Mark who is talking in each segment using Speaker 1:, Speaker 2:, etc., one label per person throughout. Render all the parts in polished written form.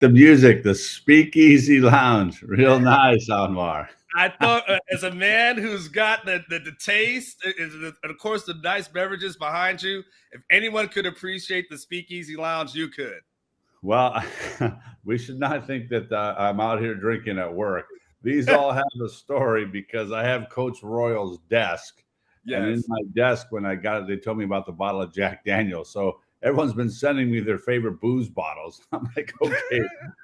Speaker 1: the music, the Speakeasy Lounge. Real nice, Anwar.
Speaker 2: I thought, as a man who's got the taste, and of course the nice beverages behind you, if anyone could appreciate the Speakeasy Lounge, you could.
Speaker 1: Well, we should not think that I'm out here drinking at work. These all have a story because I have Coach Royal's desk, and in
Speaker 2: Yes.
Speaker 1: my desk, when I got it, they told me about the bottle of Jack Daniels. So everyone's been sending me their favorite booze bottles. I'm like, okay,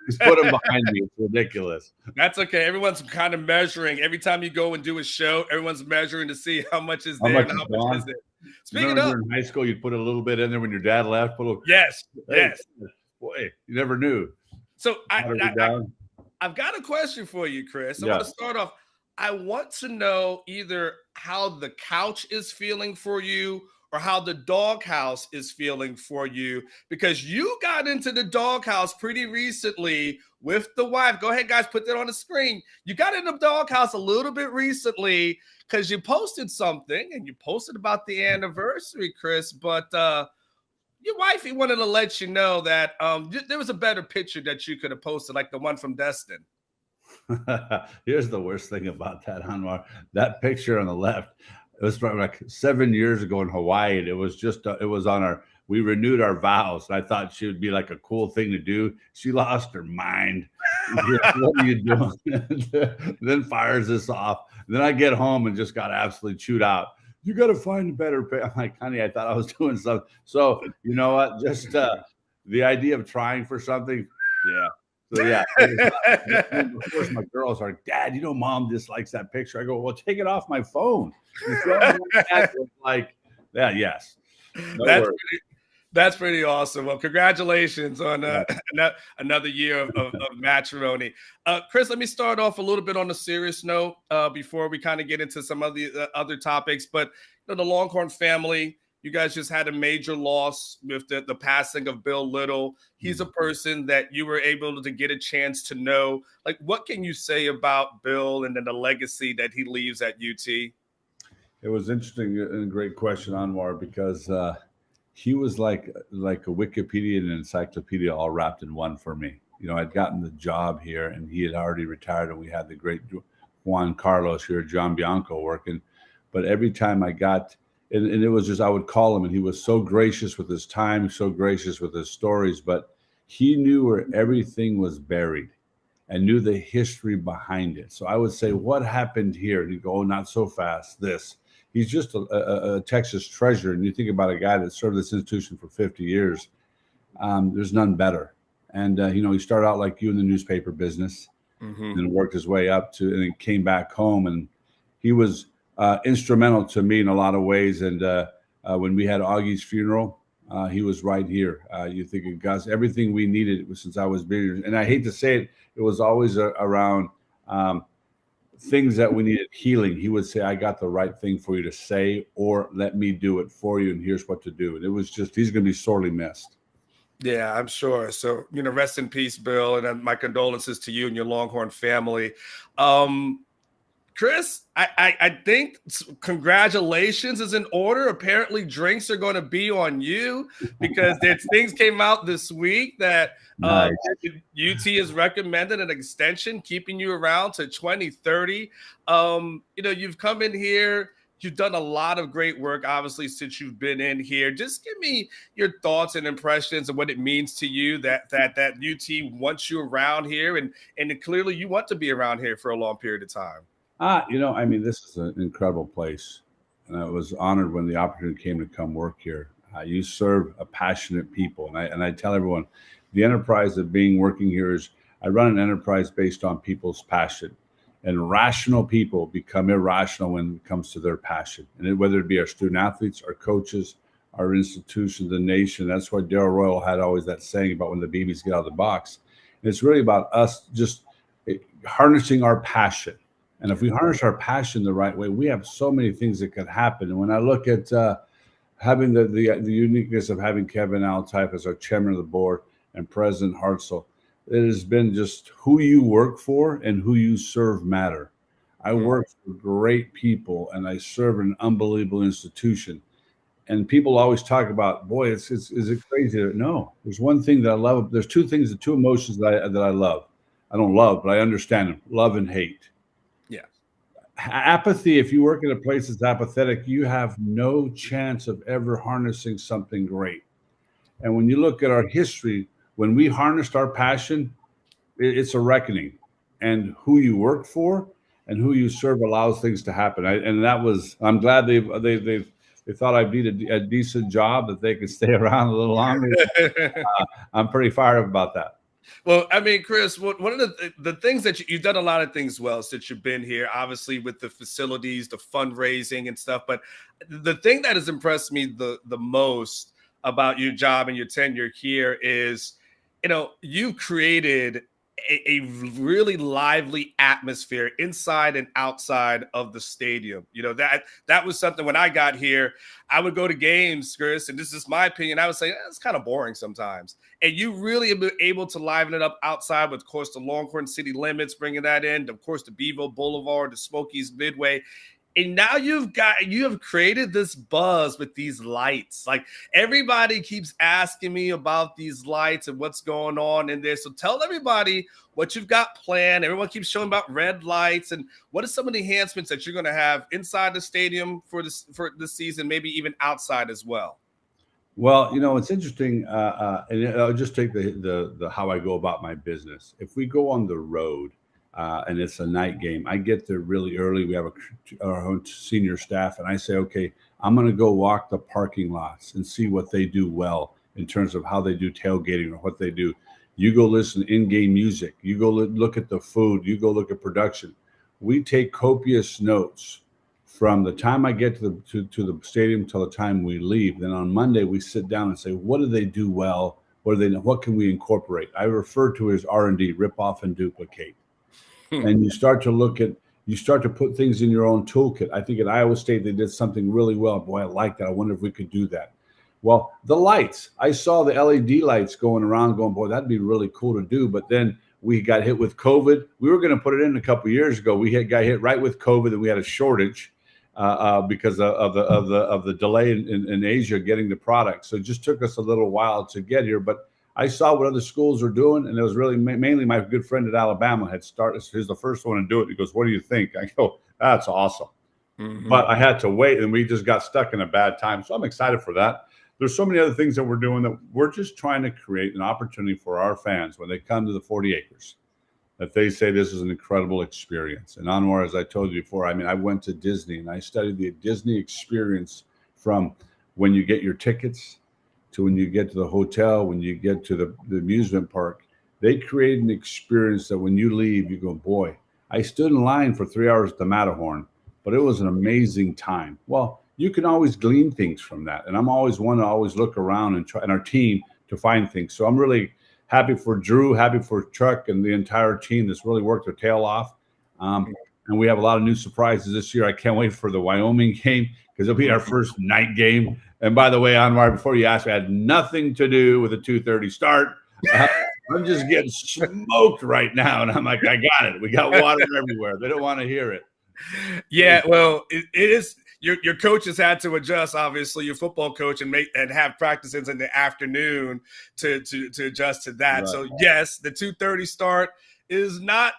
Speaker 1: just put them behind me. It's ridiculous.
Speaker 2: That's okay. Everyone's kind of measuring. Every time you go and do a show, everyone's measuring to see how much is
Speaker 1: How
Speaker 2: there
Speaker 1: much
Speaker 2: and
Speaker 1: is
Speaker 2: how much is
Speaker 1: gone?
Speaker 2: it. Speaking
Speaker 1: Remember
Speaker 2: of,
Speaker 1: during high school, you'd put a little bit in there when your dad left. Put a little,
Speaker 2: yes,
Speaker 1: hey,
Speaker 2: yes.
Speaker 1: boy, you never knew.
Speaker 2: So
Speaker 1: Water me down.
Speaker 2: I've got a question for you, Chris. I want
Speaker 1: Yeah.
Speaker 2: to start off. I want to know either how the couch is feeling for you or how the doghouse is feeling for you, because you got into the doghouse pretty recently with the wife. Go ahead, guys, put that on the screen. You got in the doghouse a little bit recently because you posted something and you posted about the anniversary, Chris, but your wifey wanted to let you know that there was a better picture that you could have posted, like the one from Destin.
Speaker 1: Here's the worst thing about that, Anwar. That picture on the left, it was from like 7 years ago in Hawaii. And it was just, it was on we renewed our vows. And I thought she would be like a cool thing to do. She lost her mind. What are you doing? Then fires this off. Then I get home and just got absolutely chewed out. You got to find a better pay. I'm like, honey, I thought I was doing something. So, you know what? Just the idea of trying for something. Yeah. So yeah, of course, my girls are, Dad, you know, Mom dislikes that picture. I go, well, take it off my phone. Like, yeah, yes. No
Speaker 2: That's
Speaker 1: worries.
Speaker 2: that's pretty awesome. Well, congratulations on another year of matrimony. Chris, let me start off a little bit on a serious note before we kind of get into some of the other topics. But you know, the Longhorn family, you guys just had a major loss with the passing of Bill Little. He's a person that you were able to get a chance to know. Like, what can you say about Bill and then the legacy that he leaves at UT?
Speaker 1: It was interesting and a great question, Anwar, because he was like a Wikipedia and an encyclopedia all wrapped in one for me. You know, I'd gotten the job here, and he had already retired, and we had the great Juan Carlos here, John Bianco working. But every time I got, and it was just, I would call him, and he was so gracious with his time, so gracious with his stories, but he knew where everything was buried and knew the history behind it. So I would say, what happened here? And he'd go, oh, not so fast, this. He's just a Texas treasure. And you think about a guy that served this institution for 50 years, there's none better. And, you know, he started out like you in the newspaper business, and worked his way up to, and then came back home. And he was instrumental to me in a lot of ways. And when we had Augie's funeral, he was right here. You think of Gus, everything we needed since I was bigger. And I hate to say it, it was always around things that we needed healing. He would say, I got the right thing for you to say, or let me do it for you, and here's what to do. And it was just, he's going to be sorely missed.
Speaker 2: Yeah, I'm sure. So, you know, rest in peace, Bill, and my condolences to you and your Longhorn family. Chris, I think congratulations is in order. Apparently, drinks are going to be on you because things came out this week that
Speaker 1: Nice.
Speaker 2: UT has recommended an extension, keeping you around to 2030. You know, you've come in here. You've done a lot of great work, obviously, since you've been in here. Just give me your thoughts and impressions of what it means to you that UT wants you around here, and clearly you want to be around here for a long period of time.
Speaker 1: You know, I mean, this is an incredible place. And I was honored when the opportunity came to come work here. You serve a passionate people. And I tell everyone, the enterprise of working here is, I run an enterprise based on people's passion. And rational people become irrational when it comes to their passion. And whether it be our student athletes, our coaches, our institutions, the nation. That's why Darrell Royal had always that saying about when the babies get out of the box. And it's really about us just harnessing our passion. And if we harness our passion the right way, we have so many things that could happen. And when I look at having the uniqueness of having Kevin Altype as our chairman of the board and President Hartzell, it has been just who you work for and who you serve matter. I work for great people and I serve an unbelievable institution. And people always talk about, boy, is it crazy? No, there's one thing that I love. There's two things, the two emotions that I love. I don't love, but I understand them: love and hate.
Speaker 2: Yeah.
Speaker 1: Apathy. If you work at a place that's apathetic, you have no chance of ever harnessing something great. And when you look at our history, when we harnessed our passion, it's a reckoning. And who you work for and who you serve allows things to happen. And that was, I'm glad they thought I did a decent job, that they could stay around a little longer. I'm pretty fired up about that.
Speaker 2: Well, I mean, Chris, one of the things that you've done a lot of things well since you've been here, obviously with the facilities, the fundraising and stuff. But the thing that has impressed me the most about your job and your tenure here is, you've created a really lively atmosphere inside and outside of the stadium. That was something when I got here, I would go to games, Chris, and this is my opinion. I would say it's kind of boring sometimes. And you really have been able to liven it up outside with, of course, the Longhorn City Limits, bringing that in, of course, the Beeville Boulevard, the Smokies Midway. And now you have created this buzz with these lights. Like, everybody keeps asking me about these lights and what's going on in there. So tell everybody what you've got planned. Everyone keeps showing about red lights, and what are some of the enhancements that you're going to have inside the stadium for this season, maybe even outside as well.
Speaker 1: Well, it's interesting, and I'll just take the how I go about my business. If we go on the road, and it's a night game, I get there really early. We have our own senior staff, and I say, okay, I'm going to go walk the parking lots and see what they do well in terms of how they do tailgating or what they do. You go listen to in-game music. You go look at the food. You go look at production. We take copious notes from the time I get to the stadium till the time we leave. Then on Monday, we sit down and say, what do they do well? What can we incorporate? I refer to it as R&D, rip off and duplicate. And you start to put things in your own toolkit. I think at Iowa State, they did something really well. Boy, I like that. I wonder if we could do that. Well, the lights, I saw the LED lights going around going, boy, that'd be really cool to do. But then we got hit with COVID. We were going to put it in a couple of years ago. We got hit right with COVID, and we had a shortage because of the delay in Asia getting the product. So it just took us a little while to get here. But I saw what other schools are doing, and it was really mainly my good friend at Alabama had started. He's the first one to do it. He goes, what do you think? I go, that's awesome. Mm-hmm. But I had to wait, and we just got stuck in a bad time. So I'm excited for that. There's so many other things that we're doing that we're just trying to create an opportunity for our fans when they come to the 40 acres, that they say this is an incredible experience. And Anwar, as I told you before, I mean, I went to Disney and I studied the Disney experience from when you get your tickets to when you get to the hotel, when you get to the amusement park. They create an experience that when you leave, you go, boy, I stood in line for 3 hours at the Matterhorn, but it was an amazing time. Well, you can always glean things from that. And I'm always one to always look around and try, and our team, to find things. So I'm really happy for Drew, happy for Chuck and the entire team that's really worked their tail off. And we have a lot of new surprises this year. I can't wait for the Wyoming game because it'll be our first night game. And by the way, Anwar, before you ask, I had nothing to do with a 2:30 start. I'm just getting smoked right now. And I'm like, I got it. We got water everywhere. They don't want to hear it.
Speaker 2: Yeah, well, it is. Your coaches had to adjust, obviously, your football coach, and have practices in the afternoon to adjust to that. Right. So yes, the 2:30 start is not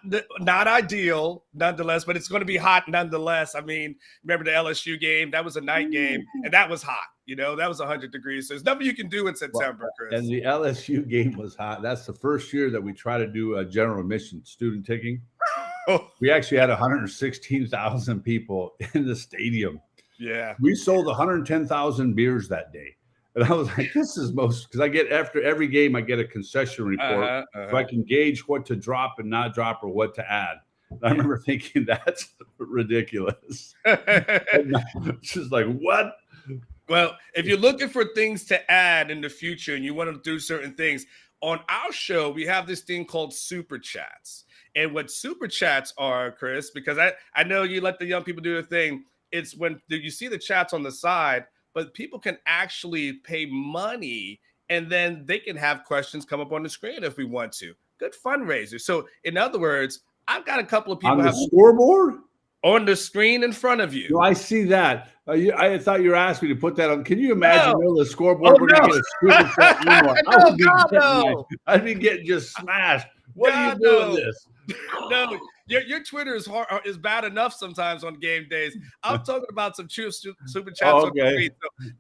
Speaker 2: ideal nonetheless, but it's going to be hot nonetheless. I mean, remember the LSU game? That was a night game, and that was hot. That was 100 degrees. So there's nothing you can do in September, Chris.
Speaker 1: And the LSU game was hot. That's the first year that we try to do a general admission student ticketing. We actually had 116,000 people in the stadium.
Speaker 2: Yeah.
Speaker 1: We sold 110,000 beers that day. And I was like, this is because I get after every game, I get a concession report so I can gauge what to drop and not drop or what to add. And I remember thinking that's ridiculous. It's just like, what?
Speaker 2: Well, if you're looking for things to add in the future and you want to do certain things, on our show, we have this thing called Super Chats. And what Super Chats are, Chris, because I know you let the young people do their thing, it's when you see the chats on the side, but people can actually pay money and then they can have questions come up on the screen if we want to. Good fundraiser. So in other words, I've got a couple of people
Speaker 1: on the scoreboard.
Speaker 2: on the screen in front of you.
Speaker 1: No, I see that. I thought you were asking me to put that on. Can you imagine the scoreboard?
Speaker 2: Oh,
Speaker 1: we're going to get a super chat anymore. I'd be getting just smashed. What are you doing this?
Speaker 2: No, your Twitter is bad enough sometimes on game days. I'm talking about some true super chats on the screen.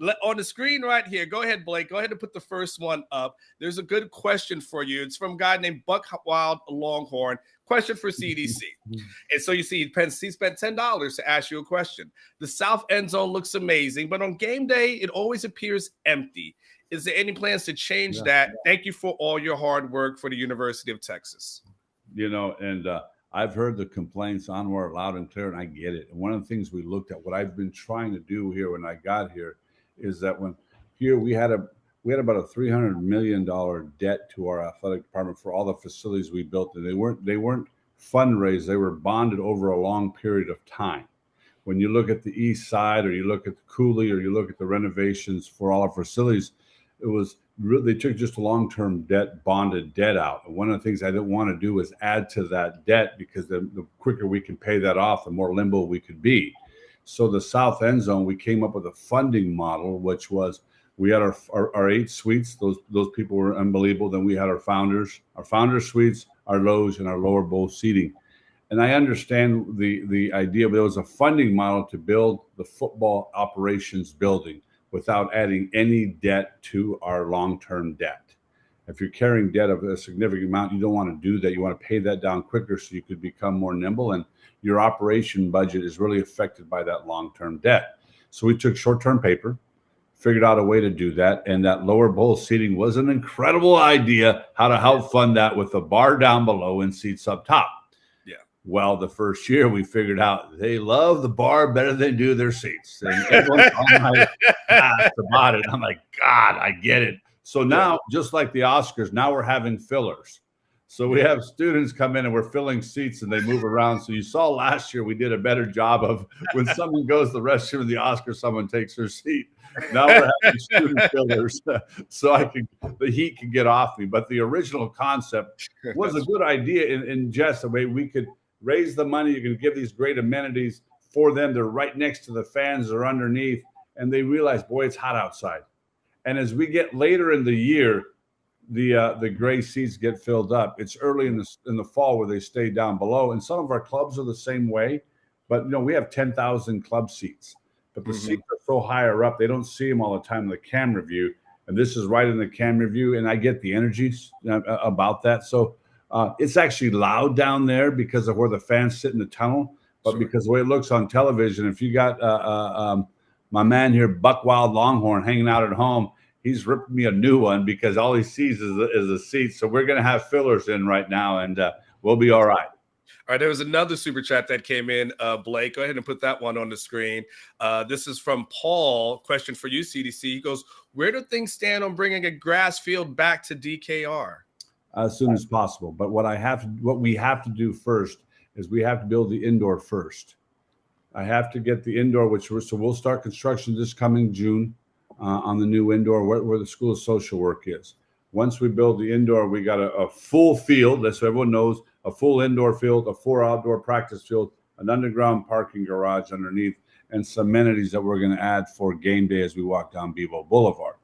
Speaker 2: So on the screen right here, go ahead, Blake. Go ahead and put the first one up. There's a good question for you. It's from a guy named Buck Wild Longhorn. Question for CDC. And so you see, he spent $10 to ask you a question. The south end zone looks amazing, but on game day, it always appears empty. Is there any plans to change that? Thank you for all your hard work for the University of Texas.
Speaker 1: You know, and I've heard the complaints, Anwar, loud and clear, and I get it. And one of the things we looked at, what I've been trying to do here when I got here, is that when here we had about a $300 million debt to our athletic department for all the facilities we built, and they weren't fundraised, they were bonded over a long period of time. When you look at the east side, or you look at the Cooley, or you look at the renovations for all our facilities, it was really, they took just a long-term bonded debt out. And one of the things I didn't want to do is add to that debt, because the quicker we can pay that off, the more limbo we could be. So the south end zone, we came up with a funding model, which was, we had our 8 suites. Those people were unbelievable. Then we had our founders suites, our lows, and our lower bowl seating. And I understand the idea, but it was a funding model to build the football operations building without adding any debt to our long-term debt. If you're carrying debt of a significant amount, you don't want to do that. You want to pay that down quicker so you could become more nimble, and your operation budget is really affected by that long-term debt. So we took short-term paper, figured out a way to do that, and that lower bowl seating was an incredible idea, how to help fund that with the bar down below and seats up top. Well, the first year we figured out they love the bar better than they do their seats. And everyone's on my ass about it. I'm like, God, I get it. So now, just like the Oscars, now we're having fillers. So we have students come in and we're filling seats and they move around. So you saw last year we did a better job of, when someone goes to the restroom in the Oscars, someone takes their seat. Now we're having student fillers so the heat can get off me. But the original concept was a good idea in just the way we could raise the money. You can give these great amenities for them. They're right next to the fans or underneath, and they realize, boy, it's hot outside. And as we get later in the year, the gray seats get filled up. It's early in the fall where they stay down below, and some of our clubs are the same way. But we have 10,000 club seats, but the seats are so higher up, they don't see them all the time in the camera view. And this is right in the camera view, and I get the energy about that. So it's actually loud down there because of where the fans sit in the tunnel, but because the way it looks on television, if you got my man here, Buck Wild Longhorn, hanging out at home, he's ripping me a new one because all he sees is a seat. So we're going to have fillers in right now, and we'll be all right.
Speaker 2: All right, there was another super chat that came in. Blake, go ahead and put that one on the screen. This is from Paul. Question for you, CDC. He goes, where do things stand on bringing a grass field back to DKR?
Speaker 1: As soon as possible. But what we have to do first is we have to build the indoor first. I have to get the indoor, so we'll start construction this coming June on the new indoor where the School of Social Work is. Once we build the indoor, we got a full field. That's so everyone knows, a full indoor field, a 4 outdoor practice field, an underground parking garage underneath, and some amenities that we're going to add for game day as we walk down Bevo Boulevard.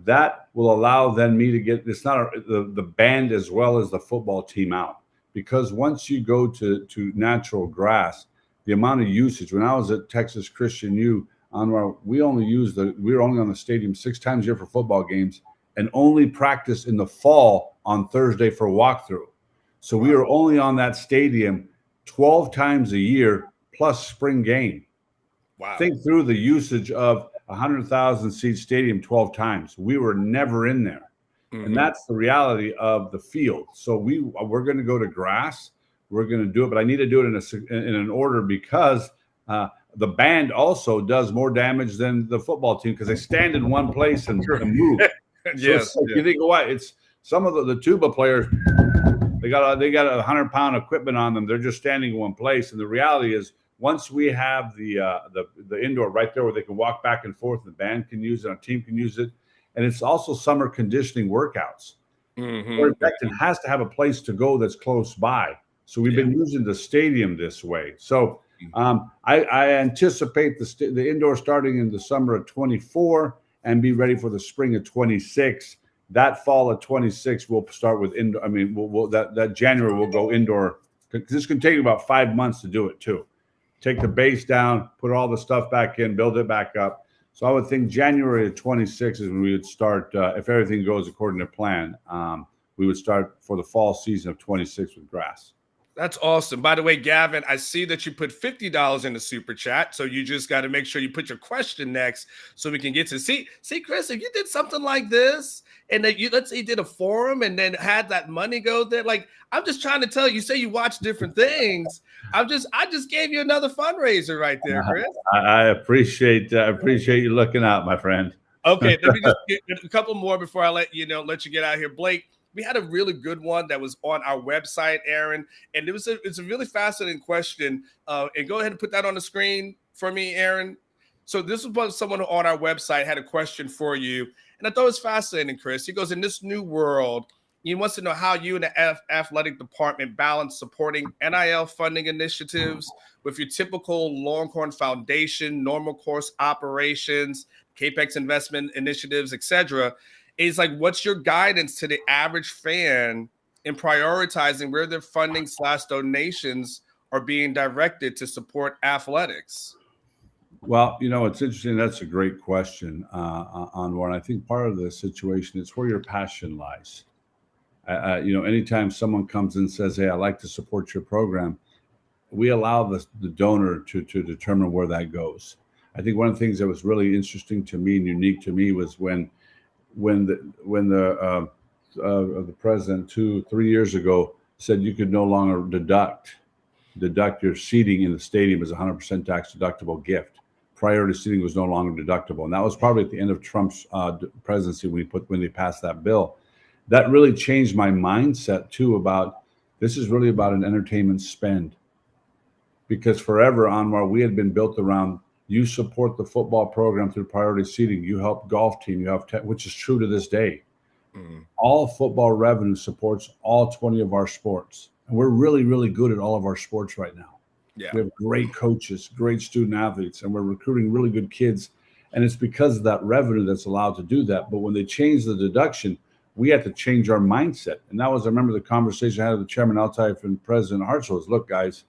Speaker 1: That will allow then me to get, it's not the band as well as the football team out, because once you go to natural grass, the amount of usage. When I was at Texas Christian U, we were only on the stadium 6 times a year for football games, and only practice in the fall on Thursday for walkthrough. So we were only on that stadium 12 times a year plus spring game. Wow! Think through the usage of 100,000 seat stadium 12 times. We were never in there. And that's the reality of the field. So we're going to go to grass. We're going to do it, but I need to do it in an order, because the band also does more damage than the football team, because they stand in one place and move. Yes. You think, why? It's some of the tuba players, they got a 100-pound equipment on them. They're just standing in one place. And the reality is, once we have the indoor right there where they can walk back and forth, the band can use it, our team can use it, and it's also summer conditioning workouts. Or Beckton has to have a place to go that's close by. So we've been using the stadium this way. So I anticipate the indoor starting in the summer of 24 and be ready for the spring of 26. That fall of 26, we'll start with indoor. I mean, that January we'll go indoor. This can take about 5 months to do it too. Take the base down, put all the stuff back in, build it back up. So I would think January of 26 is when we would start, if everything goes according to plan, we would start for the fall season of 26 with grass.
Speaker 2: That's awesome. By the way, Gavin, I see that you put $50 in the super chat. So you just got to make sure you put your question next so we can get to see, Chris, if you did something like this and that let's say you did a forum and then had that money go there. Like, I'm just trying to tell you, say you watch different things. I just gave you another fundraiser right there, Chris.
Speaker 1: I appreciate you looking out, my friend.
Speaker 2: Okay. Let me just get a couple more before I let you get out of here. Blake, we had a really good one that was on our website, Aaron, and it's a really fascinating question. And go ahead and put that on the screen for me, Aaron. So this is what someone on our website had a question for you, and I thought it was fascinating, Chris. He goes, in this new world, he wants to know how you and the athletic department balance supporting NIL funding initiatives with your typical Longhorn Foundation, normal course operations, CAPEX investment initiatives, etc. Is like, what's your guidance to the average fan in prioritizing where their funding / donations are being directed to support athletics?
Speaker 1: Well, it's interesting. That's a great question, Anwar. And I think part of the situation is where your passion lies. Anytime someone comes and says, hey, I'd like to support your program, we allow the donor to determine where that goes. I think one of the things that was really interesting to me and unique to me was when the president 2-3 years ago said you could no longer deduct your seating in the stadium as a 100% tax deductible gift. Priority seating was no longer deductible, and that was probably at the end of Trump's presidency when they passed that bill. That really changed my mindset too about this is really about an entertainment spend, because forever, Anwar, we had been built around you support the football program through priority seating. You help golf team. You have which is true to this day. Mm-hmm. All football revenue supports all 20 of our sports, and we're really, really good at all of our sports right now. Yeah, we have great coaches, great student athletes, and we're recruiting really good kids. And it's because of that revenue that's allowed to do that. But when they changed the deduction, we had to change our mindset. And that was, I remember the conversation I had with the chairman Altaif and President Hartzell was, look, guys,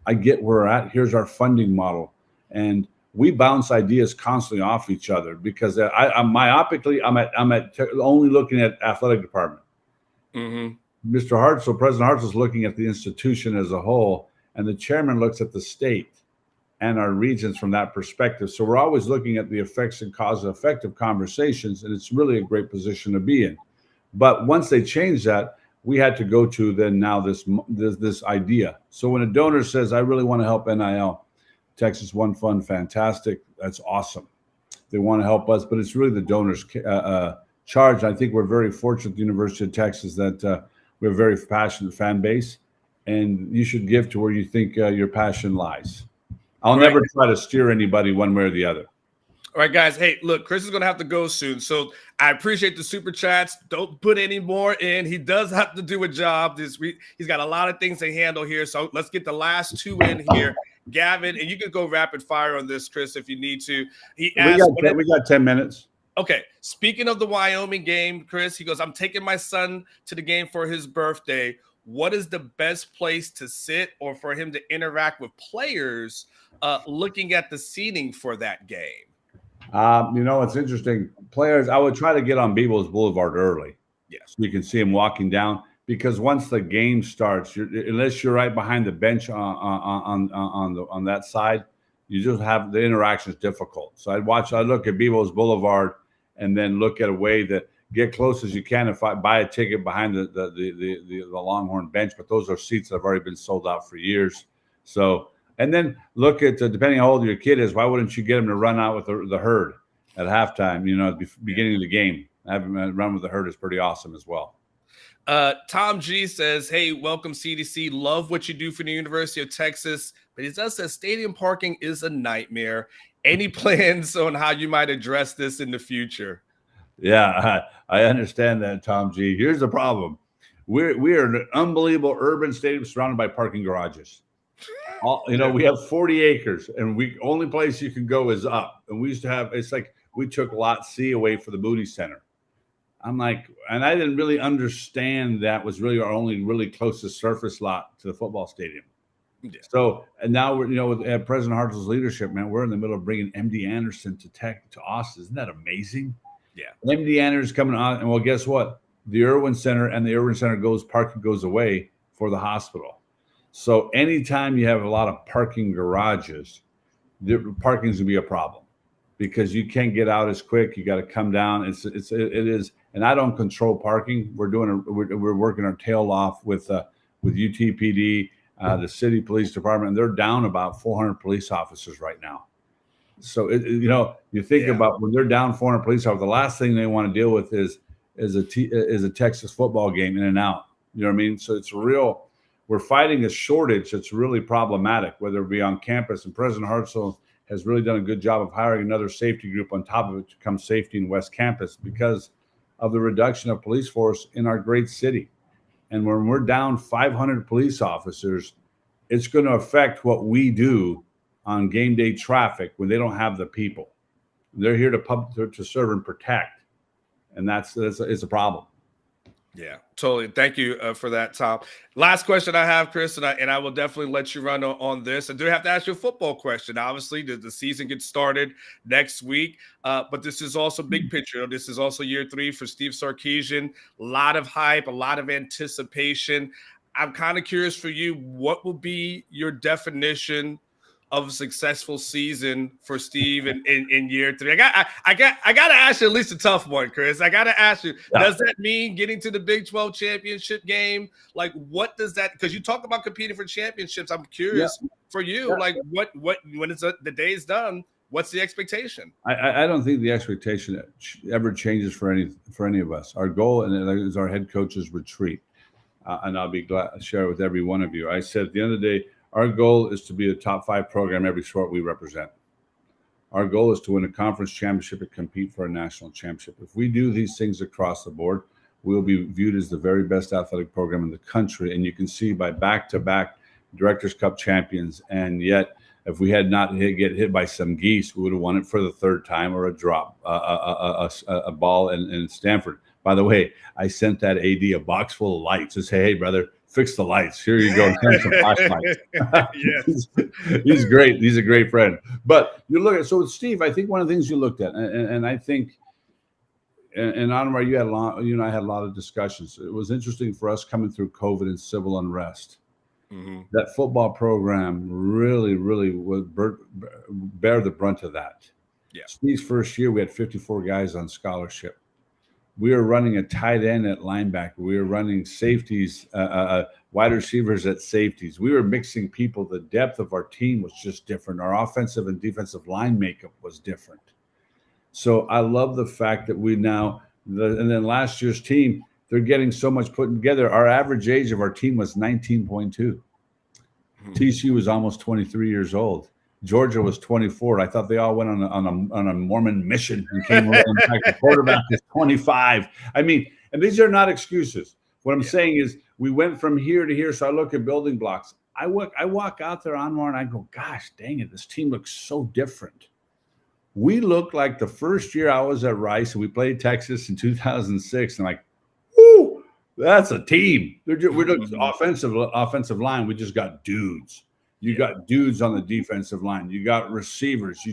Speaker 1: I get where we're at. Here's our funding model, and we bounce ideas constantly off each other because I'm myopically, I'm at only looking at athletic department. Mm-hmm. Mr. Hartzell, President Hartzell is looking at the institution as a whole, and the chairman looks at the state and our regions from that perspective. So we're always looking at the effects and cause and effective conversations, and it's really a great position to be in. But once they changed that, we had to go to then now this idea. So when a donor says, I really want to help NIL, Texas One Fund, fantastic. That's awesome. They want to help us, but it's really the donors' charge. I think we're very fortunate at the University of Texas that we have a very passionate fan base, and you should give to where you think your passion lies. I'll never try to steer anybody one way or the other.
Speaker 2: All right, guys. Hey, look, Chris is going to have to go soon. So I appreciate the super chats. Don't put any more in. He does have to do a job this week. He's got a lot of things to handle here. So let's get the last two in here. Gavin, and you can go rapid fire on this, Chris, if you need to. He asked,
Speaker 1: we got 10 minutes.
Speaker 2: Okay. Speaking of the Wyoming game, Chris, he goes, I'm taking my son to the game for his birthday. What is the best place to sit or for him to interact with players looking at the seating for that game?
Speaker 1: It's interesting. Players, I would try to get on Beebles Boulevard early.
Speaker 2: Yes.
Speaker 1: So you can see them walking down. Because once the game starts, unless you're right behind the bench on that side, you just have the interaction is difficult. So I'd look at Bevo's Boulevard and then look at a way that get close as you can. If I buy a ticket behind the Longhorn bench, but those are seats that have already been sold out for years. So and then look at depending how old your kid is, why wouldn't you get him to run out with the herd at halftime? At the beginning of the game, having him run with the herd is pretty awesome as well.
Speaker 2: Tom G says, hey, welcome CDC. Love what you do for the University of Texas. But he does say stadium parking is a nightmare. Any plans on how you might address this in the future?
Speaker 1: Yeah, I understand that, Tom G. Here's the problem. We are an unbelievable urban stadium surrounded by parking garages. We have 40 acres, and only place you can go is up. And we used to have, it's like we took Lot C away for the Moody Center. I'm like, and I didn't really understand that was really our only really closest surface lot to the football stadium. Yeah. So, and now we're, with President Hartzell's leadership, man, we're in the middle of bringing MD Anderson to Austin. Isn't that amazing?
Speaker 2: Yeah.
Speaker 1: MD Anderson's coming on, and well, guess what? The Irwin Center and the Irwin Center parking goes away for the hospital. So anytime you have a lot of parking garages, the parking's gonna be a problem because you can't get out as quick. You got to come down. It is, and I don't control parking. We're working our tail off with UTPD, the city police department, and they're down about 400 police officers right now. So you think about when they're down 400 police officers, the last thing they want to deal with is a Texas football game in and out. You know what I mean? So it's real. We're fighting a shortage that's really problematic, whether it be on campus. And President Hartzell has really done a good job of hiring another safety group on top of it to come safety in West Campus because of the reduction of police force in our great city. And when we're down 500 police officers, it's going to affect what we do on game day traffic when they don't have the people. They're here to serve and protect. And it's a problem.
Speaker 2: Yeah, totally. Thank you for that, Tom. Last question I have, Chris, and I will definitely let you run on this. I do have to ask you a football question. Obviously, the season gets started next week, but this is also big picture. This is also year 3 for Steve Sarkisian. A lot of hype, a lot of anticipation. I'm kind of curious for you, what will be your definition of a successful season for Steve in year 3? I got to ask you at least a tough one, Chris. I got to ask you, does that mean getting to the Big 12 championship game? Like, what does that, because you talk about competing for championships. I'm curious for you, like what when the day is done, what's the expectation?
Speaker 1: I don't think the expectation ever changes for any of us. Our goal is our head coach's retreat. And I'll be glad to share it with every one of you. I said at the end of the day, our goal is to be a top 5 program every sport we represent. Our goal is to win a conference championship and compete for a national championship. If we do these things across the board, we'll be viewed as the very best athletic program in the country. And you can see by back-to-back Directors' Cup champions. And yet, if we had not get hit by some geese, we would have won it for the 3rd time, or a drop, a ball in Stanford. By the way, I sent that AD a box full of lights to say, hey, brother, fix the lights. Here you go. Some flashlights. He's great. He's a great friend. But you look at, so with Steve, I think one of the things you looked at, and I think, and Anwar, you and I had a lot of discussions. It was interesting for us coming through COVID and civil unrest. Mm-hmm. That football program really would bear the brunt of that. Yeah. Steve's first year, we had 54 guys on scholarship. We were running a tight end at linebacker. We were running safeties, wide receivers at safeties. We were mixing people. The depth of our team was just different. Our offensive and defensive line makeup was different. So I love the fact that and then last year's team, they're getting so much put together. Our average age of our team was 19.2. TCU was almost 23 years old. Georgia was 24. I thought they all went on a Mormon mission and came around. In fact, the quarterback is 25. I mean, and these are not excuses. What I'm saying is we went from here to here. So I look at building blocks. I walk out there, Anwar, and I go, gosh, dang it, this team looks so different. We look like the first year I was at Rice and we played Texas in 2006. And like, whoo, that's a team. We're just offensive line. We just got dudes. You got dudes on the defensive line. You got receivers.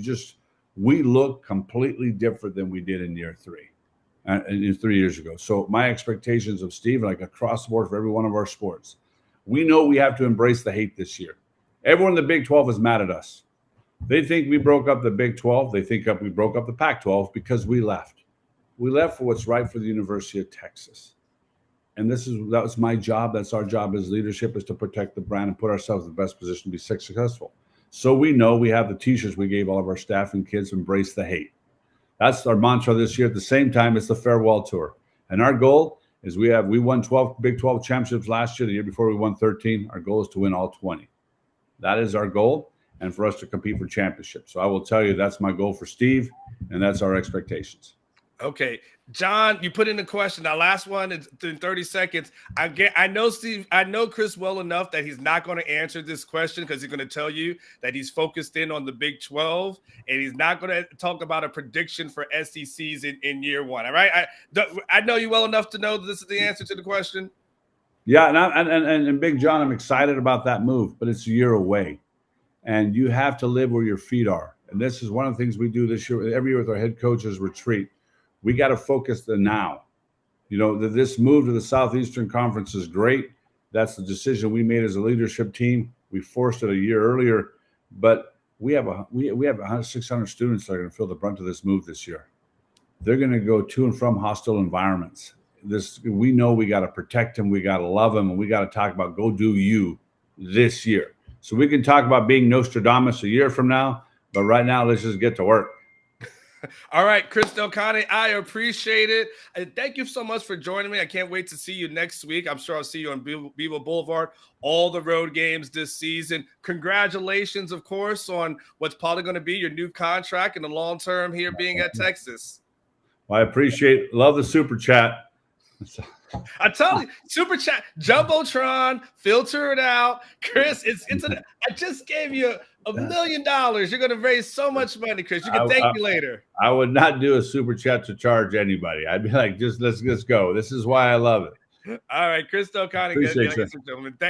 Speaker 1: We look completely different than we did in year 3, 3 years ago. So my expectations of Steve, like across the board for every one of our sports, we know we have to embrace the hate this year. Everyone in the Big 12 is mad at us. They think we broke up the Big 12. They think we broke up the Pac-12 because we left. We left for what's right for the University of Texas. And that was my job. That's our job as leadership, is to protect the brand and put ourselves in the best position to be successful. So we know we have the T-shirts we gave all of our staff and kids, embrace the hate. That's our mantra this year. At the same time, it's the farewell tour. And our goal is we won 12 Big 12 championships last year. The year before we won 13. Our goal is to win all 20. That is our goal, and for us to compete for championships. So I will tell you that's my goal for Steve, and that's our expectations.
Speaker 2: Okay, John, you put in a question. Our last one is in 30 seconds. I know Chris well enough that he's not going to answer this question because he's going to tell you that he's focused in on the Big 12 and he's not going to talk about a prediction for SECs in year one. All right, I know you well enough to know that this is the answer to the question.
Speaker 1: Yeah, and Big John, I'm excited about that move, but it's a year away, and you have to live where your feet are. And this is one of the things we do this year, every year with our head coaches retreat. We got to focus the now. You know, this move to the Southeastern Conference is great. That's the decision we made as a leadership team. We forced it a year earlier, but we have 600 students that are going to feel the brunt of this move this year. They're going to go to and from hostile environments. We know we got to protect them, we got to love them, and we got to talk about go do you this year. So we can talk about being Nostradamus a year from now, but right now let's just get to work.
Speaker 2: All right, Chris Del Conte, I appreciate it. And thank you so much for joining me. I can't wait to see you next week. I'm sure I'll see you on Beaver Boulevard, all the road games this season. Congratulations, of course, on what's probably going to be your new contract in the long term here being at Texas.
Speaker 1: Well, I love the super chat.
Speaker 2: I tell you, super chat, Jumbotron, filter it out. Chris, I just gave you $1 million. You're going to raise so much money, Chris. You can thank me later.
Speaker 1: I would not do a super chat to charge anybody. I'd be like, let's go. This is why I love it.
Speaker 2: All right, Chris Del Conte,
Speaker 1: Appreciate you.
Speaker 2: gentlemen. Thank